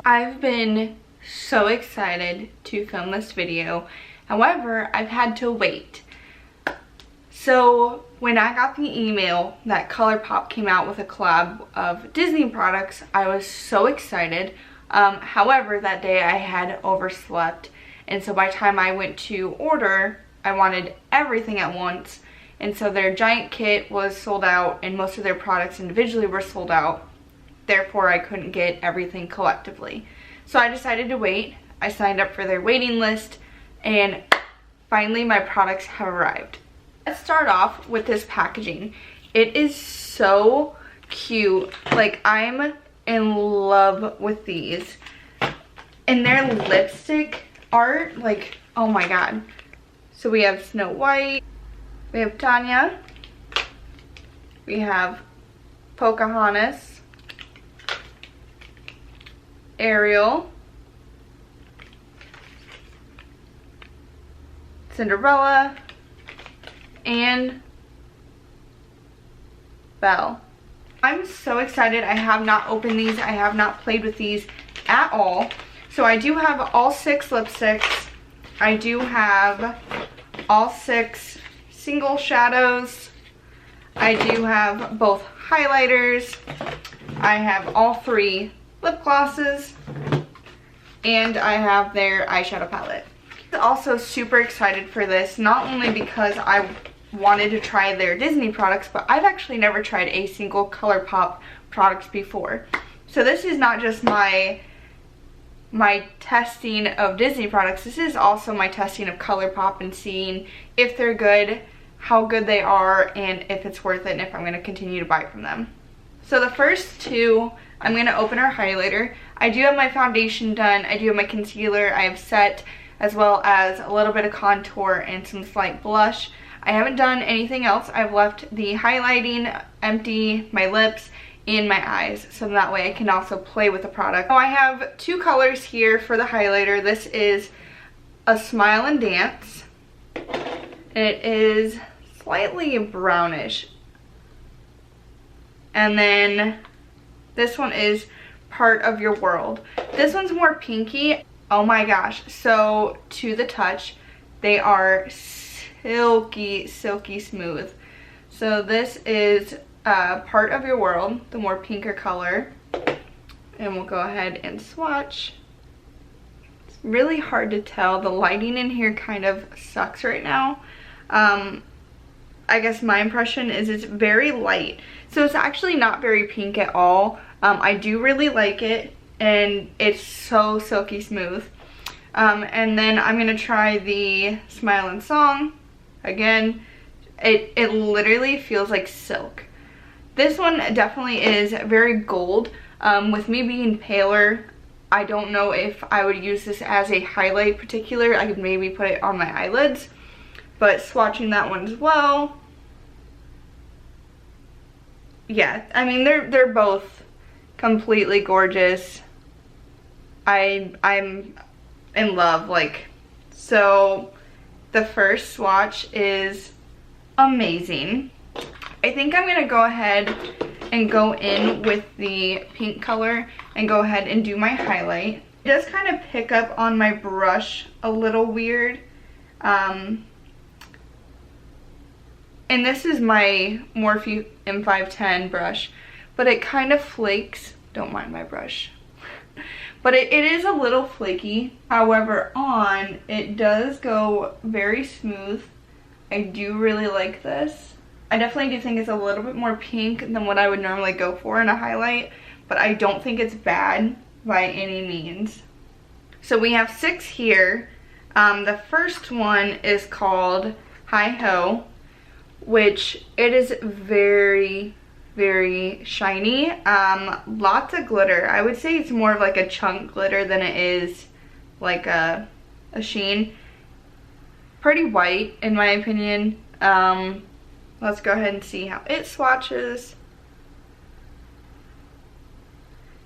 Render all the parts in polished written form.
I've been so excited to film this video. However, I've had to wait. So when I got the email that ColourPop came out with a collab of Disney products, I was so excited. However, that day I had overslept, and so by the time I went to order, I wanted everything at once. And so their giant kit was sold out, and most of their products individually were sold out. Therefore, I couldn't get everything collectively. So I decided to wait. I signed up for their waiting list, and finally my products have arrived. Let's start off with this packaging. It is so cute. Like, I'm in love with these. And their lipstick art, like, oh my god. So we have Snow White, we have Tanya, we have Pocahontas, Ariel, Cinderella, and Belle. I'm so excited. I have not opened these. I have not played with these at all. So I do have all 6 lipsticks. I do have all 6 single shadows. I do have both highlighters. I have all 3 lip glosses. And I have their eyeshadow palette. I'm also super excited for this, not only because I wanted to try their Disney products, but I've actually never tried a single ColourPop product before. So this is not just my testing of Disney products, this is also my testing of ColourPop and seeing if they're good, how good they are, and if it's worth it, and if I'm going to continue to buy from them. So the first 2, I'm going to open our highlighter. I do have my foundation done, I do have my concealer, I have set, as well as a little bit of contour and some slight blush. I haven't done anything else. I've left the highlighting empty, my lips, and my eyes, so that way I can also play with the product. So I have 2 colors here for the highlighter. This is a Smile and Dance, and it is slightly brownish. And then this one is Part of Your World. This one's more pinky. Oh my gosh, so to the touch, they are silky, silky smooth. So this is Part of Your World, the more pinker color. And we'll go ahead and swatch. It's really hard to tell. The lighting in here kind of sucks right now. I guess my impression is it's very light. So it's actually not very pink at all. I do really like it, and it's so silky smooth. And then I'm gonna try the Smile and Song. Again, it literally feels like silk. This one definitely is very gold. With me being paler, I don't know if I would use this as a highlight particular. I could maybe put it on my eyelids, but swatching that one as well. Yeah, I mean, they're both completely gorgeous. I'm in love, like, so the first swatch is amazing. I think I'm gonna go ahead and go in with the pink color and go ahead and do my highlight. It does kind of pick up on my brush a little weird. And this is my Morphe M510 brush, but it kind of flakes. Don't mind my brush. But it is a little flaky. However, on, it does go very smooth. I do really like this. I definitely do think it's a little bit more pink than what I would normally go for in a highlight, but I don't think it's bad by any means. So we have 6 here. The first one is called Hi Ho, which it is very, very shiny. Lots of glitter. I would say it's more of like a chunk glitter than it is like a sheen. Pretty white in my opinion. Let's go ahead and see how it swatches.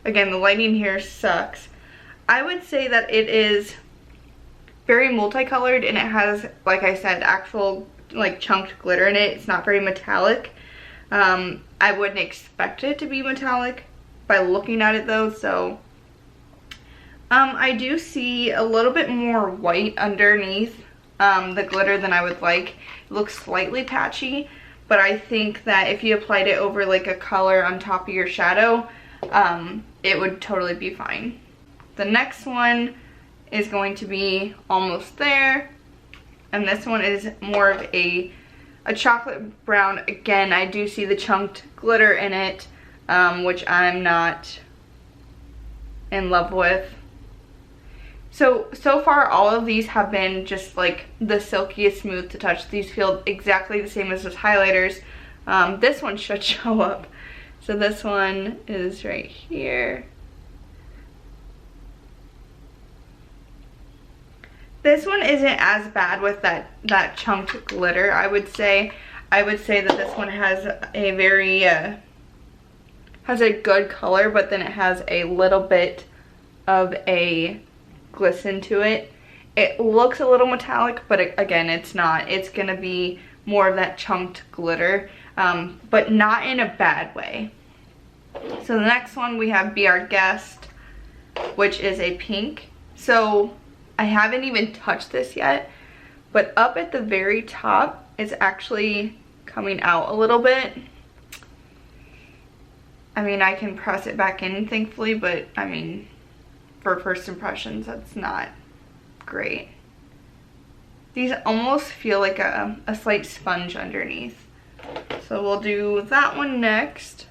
Again, the lighting here sucks. I would say that it is very multicolored, and it has, like I said, actual like chunked glitter in it. It's not very metallic. I wouldn't expect it to be metallic by looking at it though, so I do see a little bit more white underneath the glitter than I would like. It looks slightly patchy, but I think that if you applied it over like a color on top of your shadow, it would totally be fine. The next one is going to be almost there, and this one is more of a chocolate brown. Again, I do see the chunked glitter in it, which I'm not in love with. So far all of these have been just like the silkiest smooth to touch. These feel exactly the same as those highlighters. This one should show up. So this one is right here. This one isn't as bad with that chunked glitter, I would say. I would say that this one has a very, has a good color, but then it has a little bit of a glisten to it. It looks a little metallic, but again, it's not. It's gonna be more of that chunked glitter, but not in a bad way. So the next one we have Be Our Guest, which is a pink. So I haven't even touched this yet, but up at the very top, it's actually coming out a little bit. I mean, I can press it back in, thankfully, but I mean, for first impressions, that's not great. These almost feel like a slight sponge underneath. So we'll do that one next.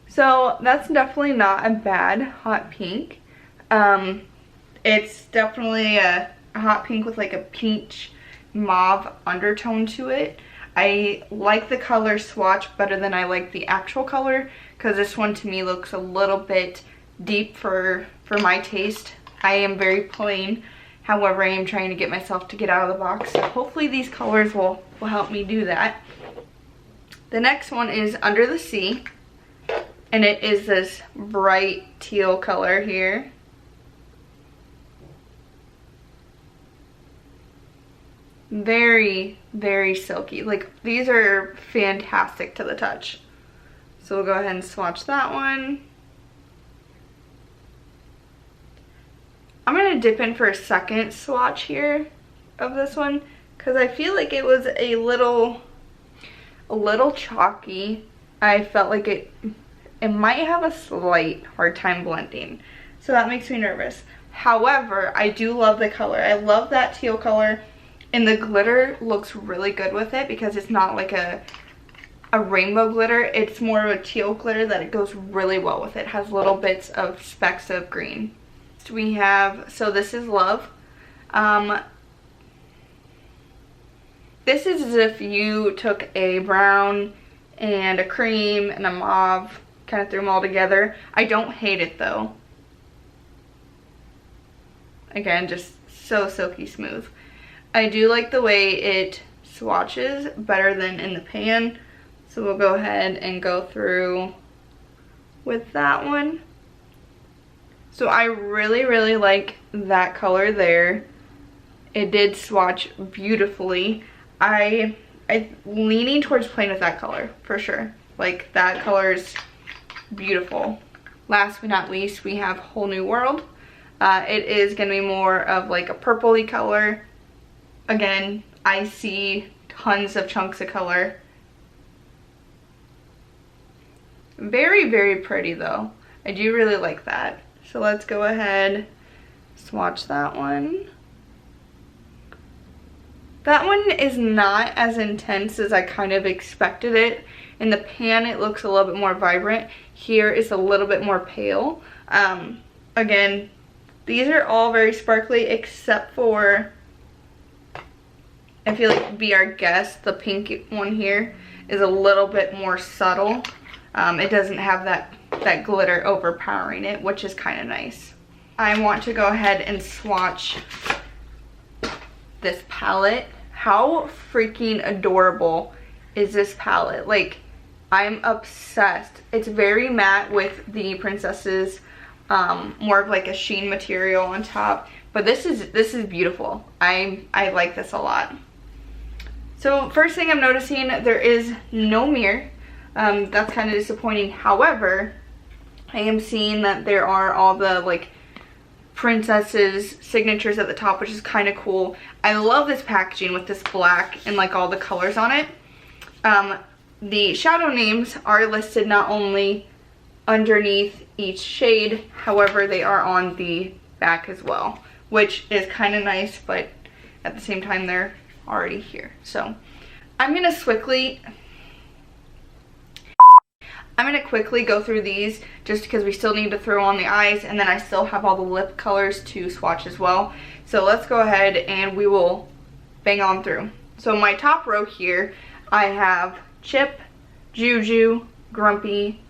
So that's definitely not a bad hot pink. It's definitely a hot pink with like a peach mauve undertone to it. I like the color swatch better than I like the actual color, because this one to me looks a little bit deep for my taste. I am very plain, however I am trying to get myself to get out of the box, so hopefully these colors will help me do that. The next one is Under the Sea, and it is this bright teal color here. Very, very silky. Like, these are fantastic to the touch. So we'll go ahead and swatch that one. I'm gonna dip in for a second swatch here of this one, because I feel like it was a little chalky. I felt like it might have a slight hard time blending, so that makes me nervous. However, I do love the color. I love that teal color, and the glitter looks really good with it because it's not like a rainbow glitter. It's more of a teal glitter that it goes really well with it. It has little bits of specks of green. So we have, so this is Love. This is as if you took a brown and a cream and a mauve, kind of threw them all together. I don't hate it though. Again, just so silky smooth. I do like the way it swatches better than in the pan. So we'll go ahead and go through with that one. So I really, really like that color there. It did swatch beautifully. I'm leaning towards playing with that color for sure. Like, that color is beautiful. Last but not least, we have Whole New World. It is gonna be more of like a purpley color. Again, I see tons of chunks of color. Very, very pretty though. I do really like that. So let's go ahead, swatch that one. That one is not as intense as I kind of expected it. In the pan, it looks a little bit more vibrant. Here it's a little bit more pale. Again, these are all very sparkly except for, I feel like Be Our Guest, the pink one here, is a little bit more subtle. It doesn't have that glitter overpowering it, which is kind of nice. I want to go ahead and swatch this palette. How freaking adorable is this palette? Like, I'm obsessed. It's very matte with the Princesses, more of like a sheen material on top. But this is beautiful. I like this a lot. So first thing I'm noticing, there is no mirror. That's kind of disappointing. However, I am seeing that there are all the like princesses signatures at the top, which is kind of cool. I love this packaging with this black and like all the colors on it. The shadow names are listed not only underneath each shade, however they are on the back as well, which is kind of nice, but at the same time they're already here. So I'm gonna quickly go through these just because we still need to throw on the eyes, and then I still have all the lip colors to swatch as well. So let's go ahead and we will bang on through. So my top row here, I have Chip, Juju, Grumpy,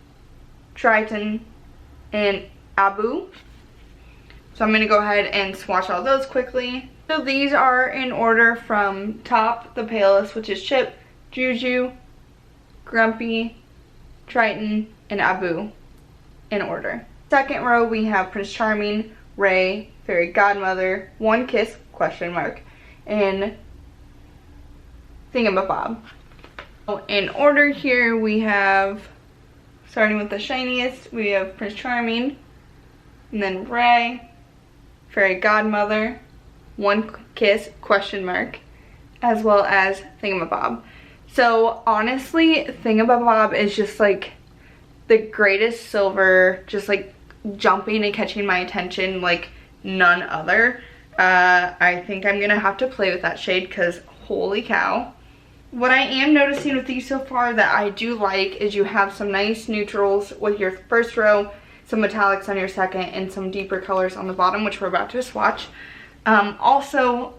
Triton, and Abu. So I'm going to go ahead and swatch all those quickly. So these are in order from top, the palest, which is Chip, Juju, Grumpy, Triton, and Abu in order. Second row we have Prince Charming, Ray, Fairy Godmother, One Kiss, question mark, and Thingamabob. In order here we have, starting with the shiniest, we have Prince Charming, and then Ray, Fairy Godmother, One Kiss, question mark, as well as Thingamabob. So honestly, Thingamabob is just like the greatest silver, just like jumping and catching my attention like none other. I think I'm gonna have to play with that shade because holy cow. What I am noticing with these so far that I do like is you have some nice neutrals with your first row, some metallics on your second, and some deeper colors on the bottom, which we're about to swatch. Also,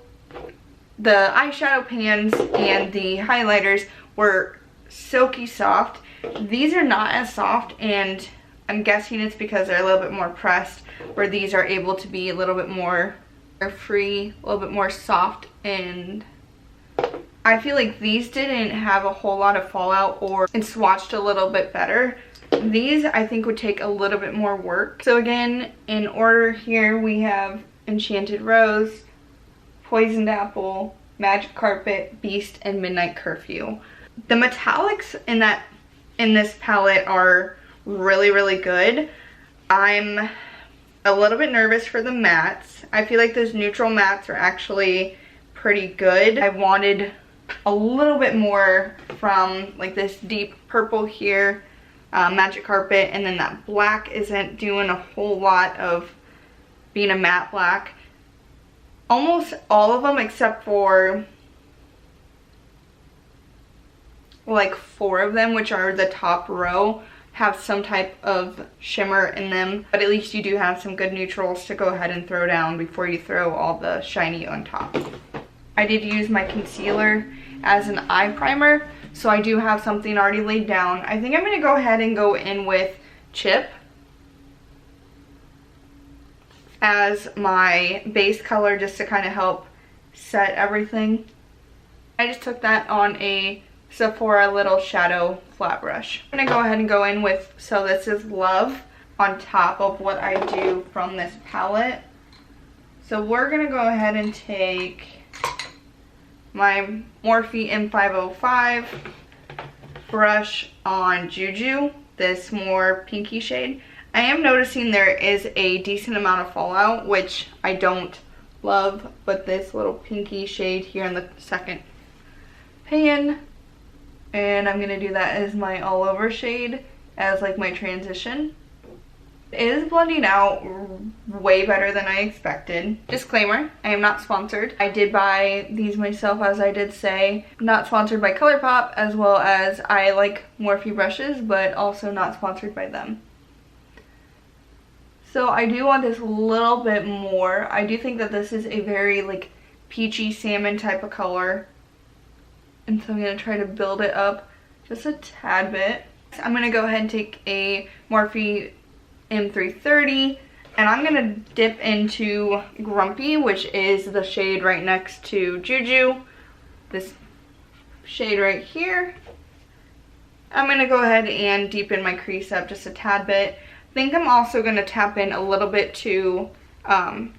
the eyeshadow pans and the highlighters were silky soft. These are not as soft, and I'm guessing it's because they're a little bit more pressed, where these are able to be a little bit more free, a little bit more soft, and I feel like these didn't have a whole lot of fallout and swatched a little bit better. These I think would take a little bit more work. So again, in order here we have Enchanted Rose, Poisoned Apple, Magic Carpet, Beast, and Midnight Curfew. The metallics in this palette are really, really good. I'm a little bit nervous for the mattes. I feel like those neutral mattes are actually pretty good. I wanted a little bit more from like this deep purple here, Magic Carpet, and then that black isn't doing a whole lot of being a matte black. Almost all of them except for like 4 of them, which are the top row, have some type of shimmer in them, but at least you do have some good neutrals to go ahead and throw down before you throw all the shiny on top. I did use my concealer as an eye primer, so I do have something already laid down. I think I'm going to go ahead and go in with Chip as my base color just to kind of help set everything. I just took that on a Sephora little shadow flat brush. I'm going to go ahead and go in with So This Is Love on top of what I do from this palette. So we're going to go ahead and take my Morphe M505 brush on Juju, this more pinky shade. I am noticing there is a decent amount of fallout, which I don't love, but this little pinky shade here in the second pan, and I'm going to do that as my all over shade as like my transition. It is blending out way better than I expected. Disclaimer, I am not sponsored. I did buy these myself, as I did say. Not sponsored by ColourPop, as well as I like Morphe brushes, but also not sponsored by them. So I do want this a little bit more. I do think that this is a very like peachy salmon type of color. And so I'm going to try to build it up just a tad bit. I'm going to go ahead and take a Morphe M330, and I'm gonna dip into Grumpy, which is the shade right next to Juju, this shade right here. I'm gonna go ahead and deepen my crease up just a tad bit. I think I'm also gonna tap in a little bit to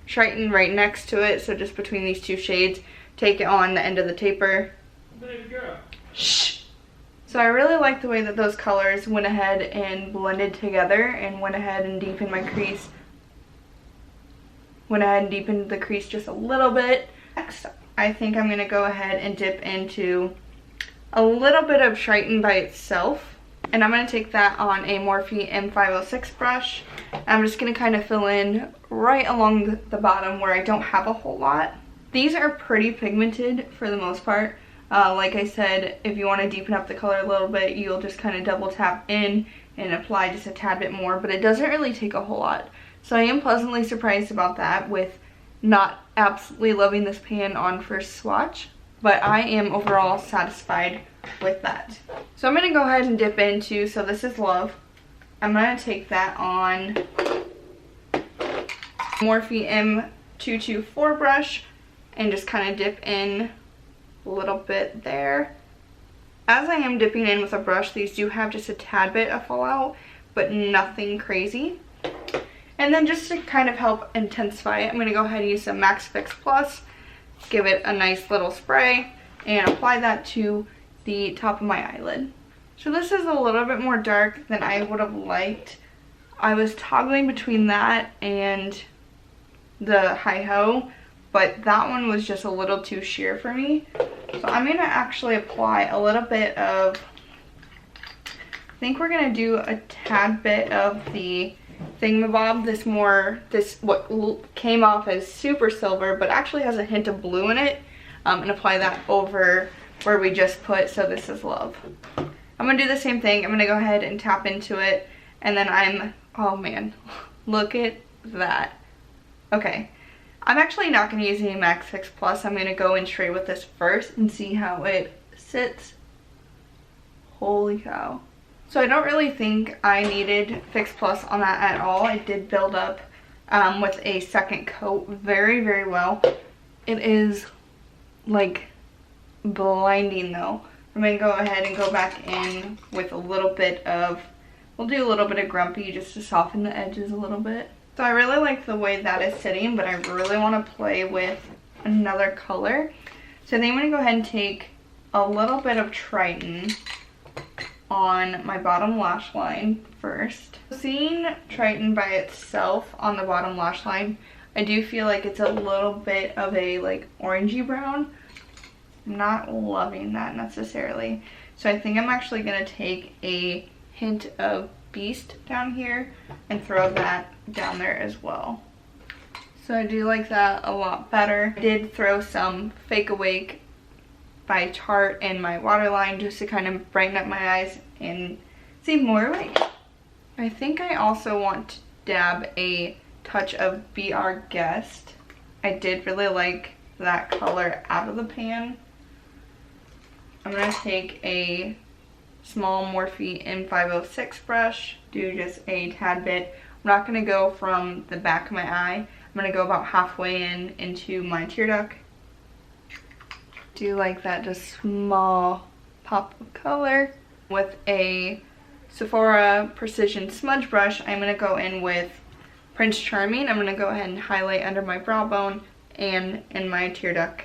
Triton right next to it, so just between these two shades, take it on the end of the taper. Baby girl. Shh! So I really like the way that those colors went ahead and blended together and went ahead and deepened my crease. Went ahead and deepened the crease just a little bit. Next, I think I'm going to go ahead and dip into a little bit of Triton by itself. And I'm going to take that on a Morphe M506 brush. I'm just going to kind of fill in right along the bottom where I don't have a whole lot. These are pretty pigmented for the most part. Like I said, if you want to deepen up the color a little bit, you'll just kind of double tap in and apply just a tad bit more, but it doesn't really take a whole lot. So I am pleasantly surprised about that, with not absolutely loving this pan on first swatch, but I am overall satisfied with that. So I'm going to go ahead and dip into, so this is Love. I'm going to take that on Morphe M224 brush and just kind of dip in a little bit there. As I am dipping in with a brush, these do have just a tad bit of fallout, but nothing crazy. And then just to kind of help intensify it, I'm going to go ahead and use some Max Fix Plus, give it a nice little spray, and apply that to the top of my eyelid. So this is a little bit more dark than I would have liked. I was toggling between that and the Hi-Ho, but that one was just a little too sheer for me. So I'm going to actually apply a little bit of, I think we're going to do a tad bit of the Thingamabob, this what came off as super silver but actually has a hint of blue in it, and apply that over where we just put So This Is Love. I'm going to do the same thing. I'm going to go ahead and tap into it, and then oh man, look at that. Okay, I'm actually not going to use any Max Fix Plus. I'm going to go in straight with this first and see how it sits. Holy cow. So I don't really think I needed Fix Plus on that at all. It did build up with a second coat very, very well. It is like blinding though. I'm going to go ahead and go back in with a little bit of, we'll do a little bit of Grumpy just to soften the edges a little bit. So I really like the way that is sitting, but I really want to play with another color. So then I'm going to go ahead and take a little bit of Triton on my bottom lash line first. Seeing Triton by itself on the bottom lash line, I do feel like it's a little bit of a like orangey brown. I'm not loving that necessarily. So I think I'm actually going to take a hint of Beast down here and throw that down there as well. So I do like that a lot better. I did throw some Fake Awake by Tarte in my waterline just to kind of brighten up my eyes and seem more awake. I think I also want to dab a touch of Be Our Guest. I did really like that color out of the pan. I'm going to take a small Morphe M506 brush, do just a tad bit. I'm not going to go from the back of my eye. I'm going to go about halfway into my tear duct. Do like that just small pop of color. With a Sephora Precision Smudge Brush, I'm going to go in with Prince Charming. I'm going to go ahead and highlight under my brow bone and in my tear duct.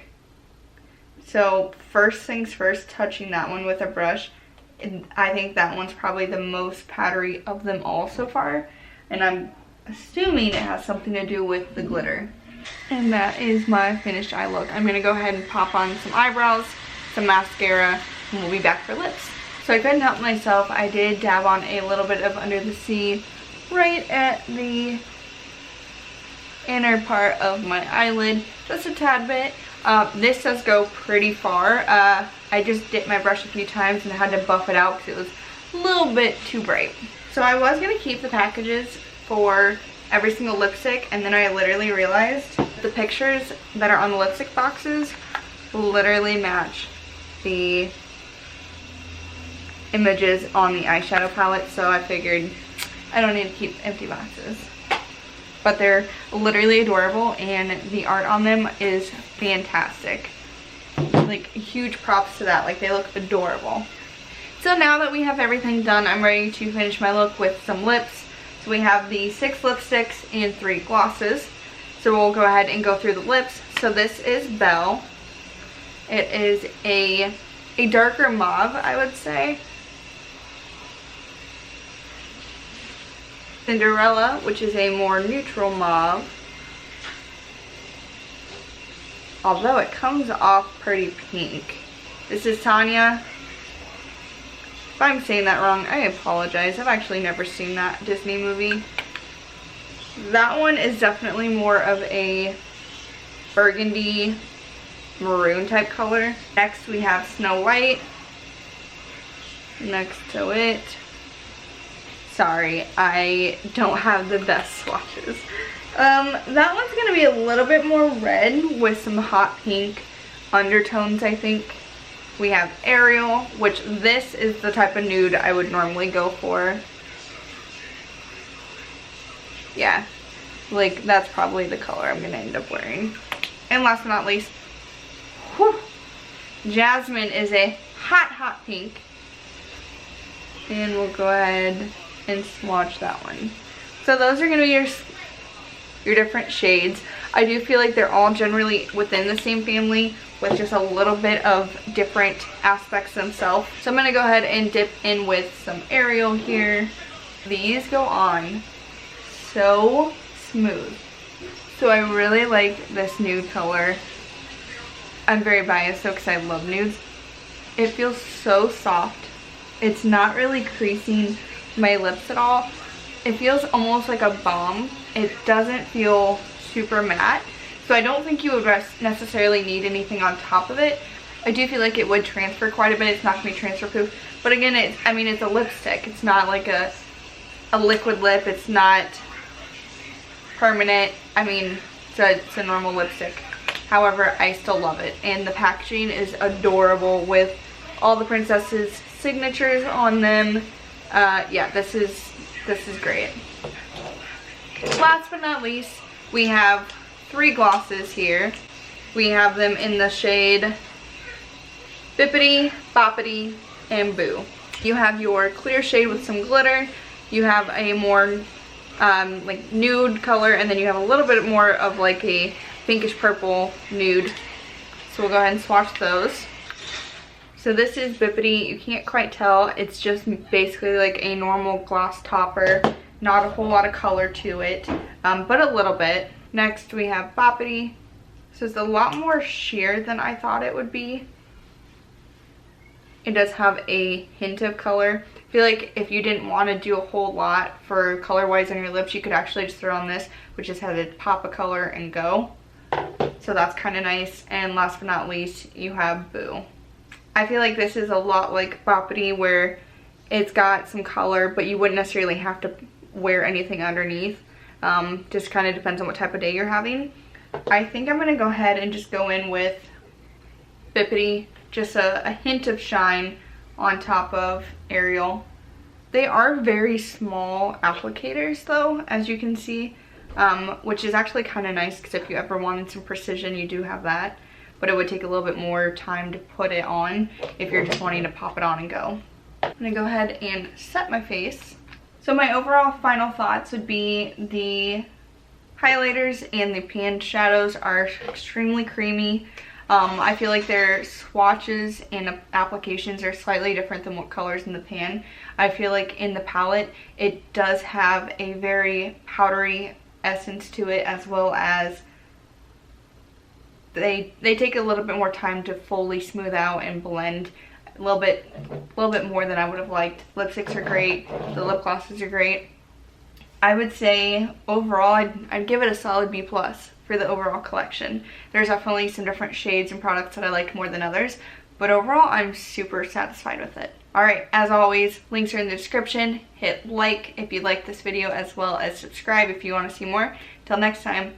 So first things first, touching that one with a brush. And I think that one's probably the most powdery of them all so far. And I'm assuming it has something to do with the glitter. And that is my finished eye look. I'm going to go ahead and pop on some eyebrows, some mascara, and we'll be back for lips. So I couldn't help myself. I did dab on a little bit of Under the Sea right at the inner part of my eyelid, just a tad bit. This does go pretty far. I just dipped my brush a few times and I had to buff it out because it was a little bit too bright. So I was going to keep the packages for every single lipstick, and then I literally realized the pictures that are on the lipstick boxes literally match the images on the eyeshadow palette, so I figured I don't need to keep empty boxes. But they're literally adorable and the art on them is fantastic. Like, huge props to that. Like, they look adorable. So now that we have everything done, I'm ready to finish my look with some lips. So we have the 6 lipsticks and 3 glosses. So we'll go ahead and go through the lips. So this is Belle. It is a darker mauve, I would say. Cinderella, which is a more neutral mauve. Although it comes off pretty pink. This is Tanya. If I'm saying that wrong, I apologize. I've actually never seen that Disney movie. That one is definitely more of a burgundy maroon type color. Next we have Snow White. Next to it. Sorry, I don't have the best swatches. That one's going to be a little bit more red with some hot pink undertones, I think. We have Ariel, which this is the type of nude I would normally go for. Yeah, like that's probably the color I'm going to end up wearing. And last but not least, whew, Jasmine is a hot, hot pink. And we'll go ahead and swatch that one. So those are going to be your different shades. I do feel like they're all generally within the same family with just a little bit of different aspects themselves. So I'm going to go ahead and dip in with some Ariel here. These go on so smooth. So I really like this nude color. I'm very biased though because I love nudes. It feels so soft. It's not really creasing my lips at all. It feels almost like a balm. It doesn't feel super matte. So I don't think you would necessarily need anything on top of it. I do feel like it would transfer quite a bit. It's not going to be transfer proof. But again, it's a lipstick. It's not like a liquid lip. It's not permanent. I mean, it's a normal lipstick. However, I still love it. And the packaging is adorable with all the princesses' signatures on them. Yeah, this is great. Last but not least, we have 3 glosses here. We have them in the shade Bippity, Boppity, and Boo. You have your clear shade with some glitter. You have a more like nude color, and then you have a little bit more of like a pinkish purple nude. So we'll go ahead and swatch those. So this is Bippity. You can't quite tell. It's just basically like a normal gloss topper. Not a whole lot of color to it, but a little bit. Next we have Boppity. So it's a lot more sheer than I thought it would be. It does have a hint of color. I feel like if you didn't want to do a whole lot for color wise on your lips, you could actually just throw on this, which just has a pop of color and go. So that's kind of nice. And last but not least, you have Boo. I feel like this is a lot like Boppity, where it's got some color, but you wouldn't necessarily have to wear anything underneath. Just kind of depends on what type of day you're having. I think I'm going to go ahead and just go in with Bippity. Just a hint of shine on top of Ariel. They are very small applicators though, as you can see, which is actually kind of nice because if you ever wanted some precision, you do have that. But it would take a little bit more time to put it on if you're just wanting to pop it on and go. I'm going to go ahead and set my face. So my overall final thoughts would be the highlighters and the pan shadows are extremely creamy. I feel like their swatches and applications are slightly different than what colors in the pan. I feel like in the palette, it does have a very powdery essence to it, as well as they take a little bit more time to fully smooth out and blend. A little bit more than I would have liked. Lipsticks are great. The lip glosses are great. I would say overall, I'd give it a solid B+ for the overall collection. There's definitely some different shades and products that I like more than others, but overall, I'm super satisfied with it. Alright, as always, links are in the description. Hit like if you like this video, as well as subscribe if you want to see more. Till next time.